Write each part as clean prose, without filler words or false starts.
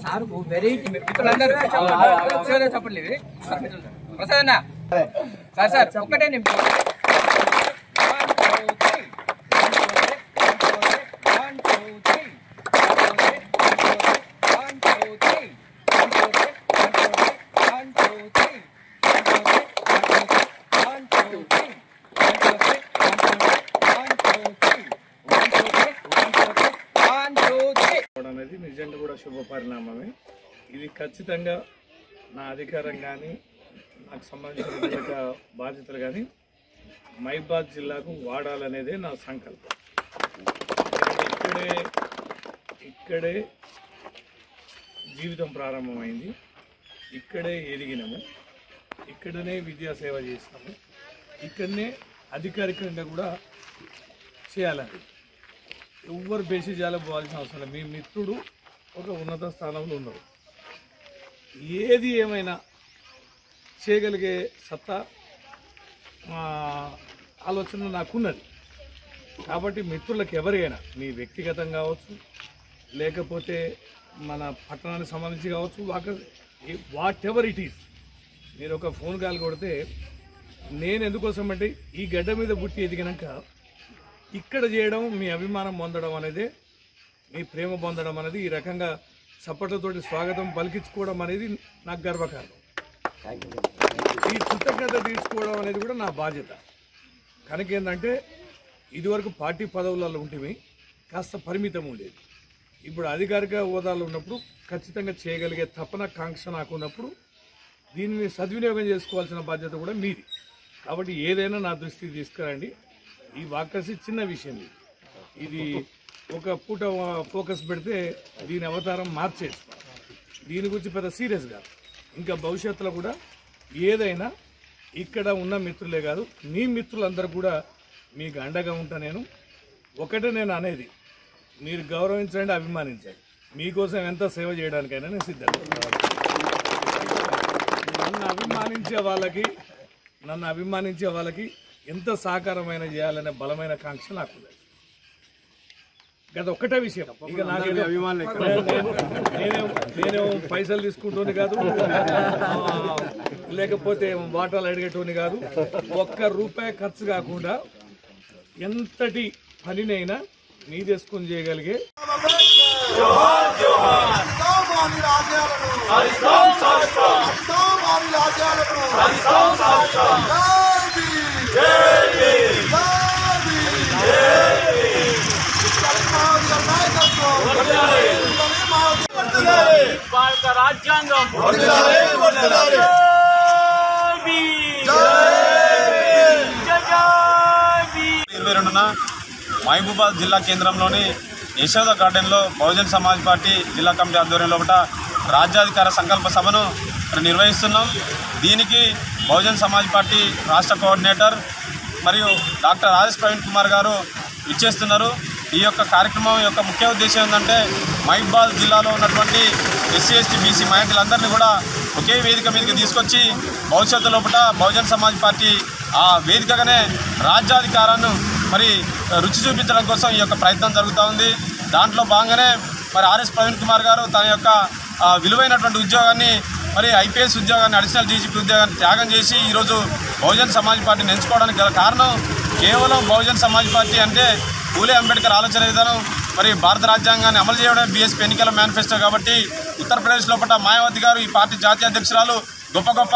Sir variety చెప్పలేదు ప్రసాద్ అన్న sir sir ఒక్కటే నిమిషం అనేది నిజంగా కూడా శుభ పరిణామమే. ఇది ఖచ్చితంగా నా అధికారం కానీ నాకు సంబంధించిన బాధ్యతలు కానీ మహిబాద్ జిల్లాకు వాడాలనేదే నా సంకల్పం. ఇక్కడే జీవితం ప్రారంభమైంది, ఇక్కడే ఎదిగినాము, ఇక్కడనే విద్యాసేవ చేసినాము, ఇక్కడనే అధికారికంగా కూడా చేయాలని ఎవ్వరు బేసిజాలకు పోవాల్సిన అవసరం లేదు. మీ మిత్రుడు ఒక ఉన్నత స్థానంలో ఉన్నారు, ఏది ఏమైనా చేయగలిగే సత్తా ఆలోచన నాకున్నది. కాబట్టి మిత్రులకు ఎవరికైనా మీ వ్యక్తిగతం కావచ్చు, లేకపోతే మన పట్టణానికి సంబంధించి కావచ్చు, వాట్ ఎవర్ ఇట్ ఈస్, మీరు ఒక ఫోన్ కాల్ కొడితే నేను ఎందుకోసం అంటే ఈ గడ్డ మీద పుట్టి ఎదిగినాక ఇక్కడ చేయడం, మీ అభిమానం పొందడం అనేది, మీ ప్రేమ పొందడం అనేది, ఈ రకంగా చప్పట్లతోటి స్వాగతం పలికించుకోవడం అనేది నాకు గర్వకారణం. ఈ కృతజ్ఞత తీసుకోవడం అనేది కూడా నా బాధ్యత. కనుక ఏంటంటే ఇదివరకు పార్టీ పదవులలో ఉంటేవి కాస్త పరిమితం ఉండేది. ఇప్పుడు అధికారిక హోదాలో ఉన్నప్పుడు ఖచ్చితంగా చేయగలిగే తపన కాంక్ష నాకు ఉన్నప్పుడు దీన్ని సద్వినియోగం చేసుకోవాల్సిన బాధ్యత కూడా మీది. కాబట్టి ఏదైనా నా దృష్టికి తీసుకురండి. ఈ వాకర్సి చిన్న విషయం, ఇది ఒక పూట ఫోకస్ పెడితే దీని అవతారం మార్చేసి దీని గురించి పెద్ద సీరియస్ కాదు. ఇంకా భవిష్యత్తులో కూడా ఏదైనా ఇక్కడ ఉన్న మిత్రులే కాదు, మీ మిత్రులందరూ కూడా మీకు అండగా ఉంటా. ఒకటే నేను అనేది, మీరు గౌరవించండి, అభిమానించండి. మీకోసం ఎంత సేవ చేయడానికైనా నేను సిద్ధంగా. నన్ను అభిమానించే వాళ్ళకి ఎంత సహకారమైన చేయాలనే బలమైన కాంక్ష నాకు ఉంది. గత ఒక్కటే విషయం, ఇక నేనే పైసలు తీసుకుంటోని కాదు, లేకపోతే వాటాలు అడిగేటోని కాదు. ₹1 ఖర్చు కాకుండా ఎంతటి పనినైనా నీ చేసుకొని చేయగలిగే రాజ్యాంగం మహబూబాద్ జిల్లా కేంద్రంలోని యశోద గార్డెన్లో బహుజన్ సమాజ్ పార్టీ జిల్లా కమిటీ ఆధ్వర్యంలో రాజ్యాధికార సంకల్ప సభను నిర్వహిస్తున్నాం. దీనికి బహుజన్ సమాజ్ పార్టీ రాష్ట్ర కోఆర్డినేటర్ మరియు డాక్టర్ ఆర్ఎస్ ప్రవీణ్ కుమార్ గారు ఇచ్చేస్తున్నారు. ఈ యొక్క కార్యక్రమం యొక్క ముఖ్య ఉద్దేశం ఏంటంటే మహబూబాద్ జిల్లాలో ఉన్నటువంటి ఎస్సీ ఎస్టీ బీసీ మైనారిటీలందరినీ కూడా ఒకే వేదిక మీదకి తీసుకొచ్చి భవిష్యత్తు లోపల బహుజన్ సమాజ్ పార్టీ ఆ వేదికగానే రాజ్యాధికారాన్ని మరి రుచి చూపించడం కోసం ఈ యొక్క ప్రయత్నం జరుగుతూ ఉంది. దాంట్లో భాగంగానే మరి ఆర్ఎస్ ప్రవీణ్ కుమార్ గారు తన యొక్క విలువైనటువంటి ఉద్యోగాన్ని, మరి ఐపీఎస్ ఉద్యోగాన్ని, అడిషనల్ డీజీపీ ఉద్యోగాన్ని త్యాగం చేసి ఈరోజు బహుజన్ సమాజ్ పార్టీని ఎంచుకోవడానికి గల కారణం కేవలం బహుజన్ సమాజ్ పార్టీ అంటే పూలే అంబేద్కర్ ఆలోచన విధానం, మరి భారత రాజ్యాంగాన్ని అమలు చేయడం బీఎస్పీ ఎన్నికల మేనిఫెస్టో. కాబట్టి ఉత్తరప్రదేశ్ లోపల మాయావతి గారు, ఈ పార్టీ జాతీయ అధ్యక్షురాలు, గొప్ప గొప్ప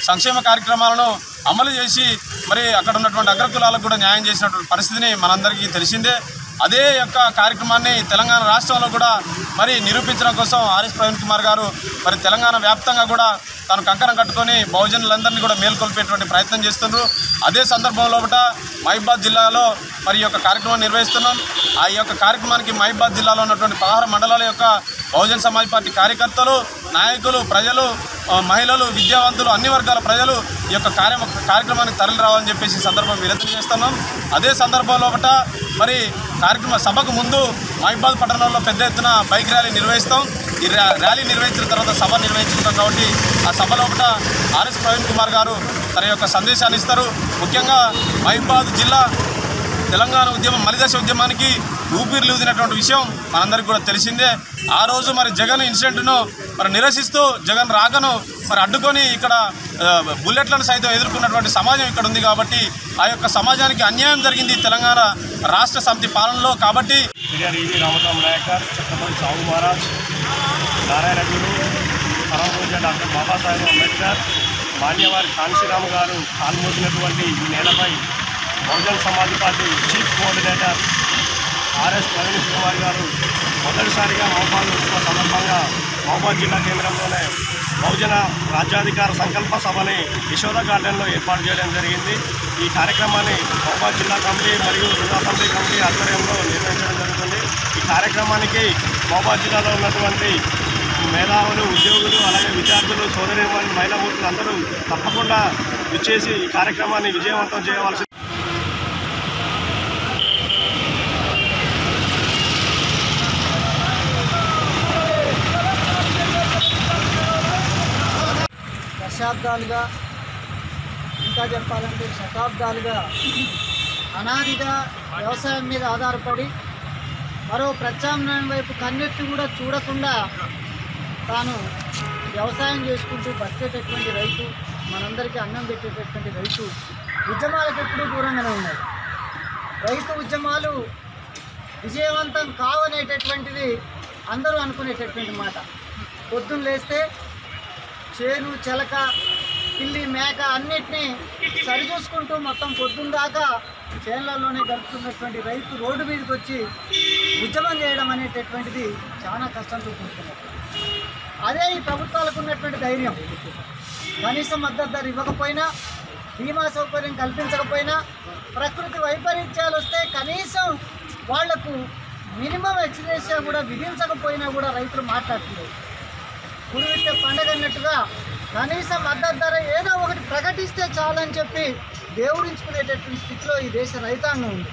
సంక్షేమ కార్యక్రమాలను అమలు చేసి మరి అక్కడ ఉన్నటువంటి అగ్రకులాలకు కూడా న్యాయం చేసినటువంటి పరిస్థితిని మనందరికీ తెలిసిందే. అదే యొక్క కార్యక్రమాన్ని తెలంగాణ రాష్ట్రంలో కూడా మరి నిరూపించడం కోసం ఆర్ఎస్ ప్రవీణ్ కుమార్ గారు మరి తెలంగాణ వ్యాప్తంగా కూడా తాను కంకణం కట్టుకొని బహుజనులందరినీ కూడా మేల్కొల్పేటువంటి ప్రయత్నం చేస్తున్నారు. అదే సందర్భంలో మహబూబాద్ జిల్లాలో మరి ఈ యొక్క కార్యక్రమాన్ని నిర్వహిస్తున్నాం. ఆ యొక్క కార్యక్రమానికి మహబూబాద్ జిల్లాలో ఉన్నటువంటి 16 మండలాల యొక్క బహుజన్ సమాజ్ పార్టీ కార్యకర్తలు, నాయకులు, ప్రజలు, మహిళలు, విద్యావంతులు, అన్ని వర్గాల ప్రజలు ఈ యొక్క కార్యక్రమానికి తరలి రావాలని చెప్పేసి ఈ సందర్భం వినతి చేస్తున్నాం. అదే సందర్భంలో మరి సభకు ముందు మహిబాద్ పట్టణంలో పెద్ద ఎత్తున బైక్ ర్యాలీ నిర్వహిస్తాం. ఈ ర్యాలీ నిర్వహించిన తర్వాత సభ నిర్వహించుకుంటాం. కాబట్టి ఆ సభలో ఆర్ఎస్ ప్రవీణ్ కుమార్ గారు తన యొక్క సందేశాన్ని ఇస్తారు. ముఖ్యంగా మహిబాద్ జిల్లా తెలంగాణ ఉద్యమం మలిదశ ఉద్యమానికి ఊపిరిలూదినటువంటి విషయం మనందరికీ కూడా తెలిసిందే. ఆ రోజు మరి జగన్ ఇన్సిడెంట్ను నిరసిస్తూ జగన్ రాకను అడ్డుకొని ఇక్కడ బుల్లెట్లను సైతం ఎదుర్కొన్నటువంటి సమాజం ఇక్కడ ఉంది. కాబట్టి ఆ యొక్క సమాజానికి అన్యాయం జరిగింది తెలంగాణ రాష్ట్ర సమితి పాలనలో. కాబట్టి రామస్వామి నాయకర్, ఛత్రపతి సాహు మహారాజ్, నారాయణ గురు, పరమపూజ్య డాక్టర్ బాబాసాహెబ్ అంబేద్కర్, మాన్యవారి కాంశీరామ్ గారు కాల్మోసినటువంటి ఈ నేలపై Bahujan Samaj party chief coordinator RS Praveen Kumar గారు మొదటిసారిగా మహబాద్ ఉత్సవ సందర్భంగా మహబాద్ జిల్లా కేంద్రంలోనే బహుజన రాజ్యాధికార సంకల్ప సభని యశోద గార్డెన్లో ఏర్పాటు చేయడం జరిగింది. ఈ కార్యక్రమాన్ని మహబాద్ జిల్లా కమిటీ మరియు జిల్లా అసెంబ్లీ కమిటీ ఆధ్వర్యంలో నిర్వహించడం జరుగుతుంది. ఈ కార్యక్రమానికి మహబాద్ జిల్లాలో ఉన్నటువంటి మేధావులు, ఉద్యోగులు, అలాగే విద్యార్థులు, సోదరీమణులు, మహిళామూర్తులు అందరూ తప్పకుండా విచ్చేసి ఈ కార్యక్రమాన్ని విజయవంతం చేయవలసి దశాబ్దాలుగా, ఇంకా చెప్పాలంటే శతాబ్దాలుగా అనాదిగా వ్యవసాయం మీద ఆధారపడి మరో ప్రత్యామ్నాయం వైపు కన్నెత్తి కూడా చూడకుండా తాను వ్యవసాయం చేసుకుంటూ బతికేటటువంటి రైతు, మనందరికీ అన్నం పెట్టేటటువంటి రైతు ఉద్యమాలకు ఎప్పుడూ దూరంగానే ఉన్నాడు. రైతు ఉద్యమాలు విజయవంతం కావనేటటువంటిది అందరూ అనుకునేటటువంటి మాట. పొద్దున్న లేస్తే చేను, చెలక, పిల్లి, మేక అన్నిటినీ సరిచూసుకుంటూ మొత్తం పొద్దున్న దాకా చేనులలోనే గడుపుతున్నటువంటి రైతు రోడ్డు మీదకి వచ్చి ఉద్యమం చేయడం అనేటటువంటిది చాలా కష్టంతో కూడుతున్నారు. అదే ఈ ప్రభుత్వాలకు ఉన్నటువంటి ధైర్యం. కనీసం మద్దతు ధర ఇవ్వకపోయినా, బీమా సౌకర్యం కల్పించకపోయినా, ప్రకృతి వైపరీత్యాలు వస్తే కనీసం వాళ్లకు మినిమం ఎక్స్గ్రేషియా కూడా విధించకపోయినా కూడా రైతులు మాట్లాడుతున్నారు. గురువిట్టే పండగ అన్నట్టుగా కనీసం మద్దతు ధర ఏదో ఒకటి ప్రకటిస్తే చాలని చెప్పి దేవుడించుకునేటటువంటి స్థితిలో ఈ దేశ రైతాంగం ఉంది.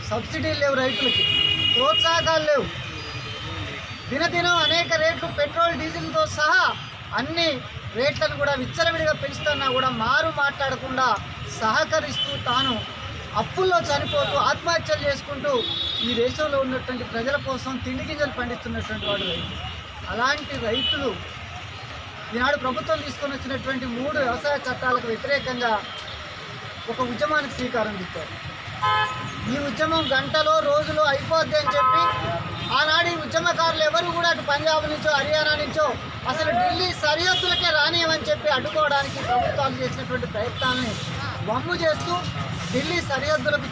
సబ్సిడీలు లేవు, రైతులకి ప్రోత్సాహకాలు లేవు. దినదినం అనేక రేట్లు పెట్రోల్, డీజిల్తో సహా అన్ని రేట్లను కూడా విచ్చలవిడిగా పెంచుతున్నా కూడా మాట్లాడకుండా సహకరిస్తూ తాను అప్పుల్లో చనిపోతూ ఆత్మహత్యలు చేసుకుంటూ ఈ దేశంలో ఉన్నటువంటి ప్రజల కోసం తిండి గింజలు పండిస్తున్నటువంటి వాడు రైతు. అలాంటి రైతులు ఈనాడు ప్రభుత్వం తీసుకొని వచ్చినటువంటి 3 వ్యవసాయ చట్టాలకు వ్యతిరేకంగా ఒక ఉద్యమానికి శ్రీకారం చుట్టారు. ఈ ఉద్యమం గంటలో రోజులో అయిపోద్ది అని చెప్పి ఆనాడు ఈ ఉద్యమకారులు ఎవరు కూడా అటు పంజాబ్ నుంచో, హర్యానా నుంచో అసలు ఢిల్లీ సరిహద్దులకే రానియమని చెప్పి అడ్డుకోవడానికి ప్రభుత్వాలు చేసినటువంటి ప్రయత్నాలని వమ్ము చేస్తూ ఢిల్లీ సరిహద్దులకు